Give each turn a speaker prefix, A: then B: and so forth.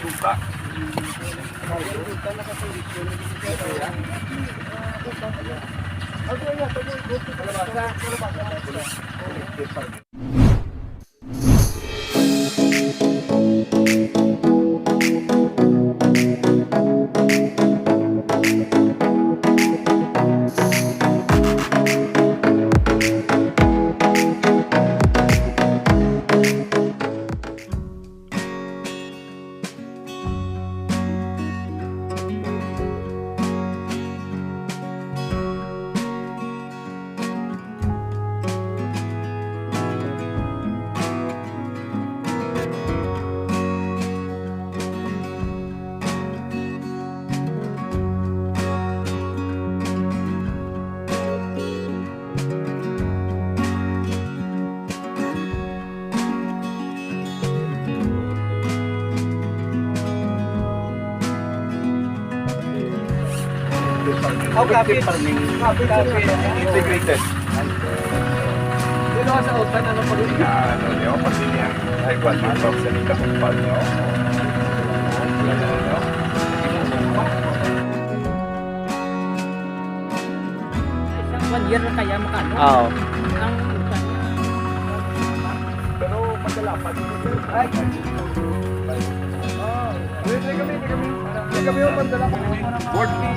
A: buka.
B: Coffee farming. Coffee integrated. Dito sa utan, ano pa rin?
A: Ano nyo, pag siniyang ay quality box sa nita kung paano nyo.
C: Isang 1 year na kaya makano?
B: Oo.
C: Ang utan niya.
A: Pero madala pa dito sir. Ay, hindi kami. Hindi kami yung mandala. Board fee.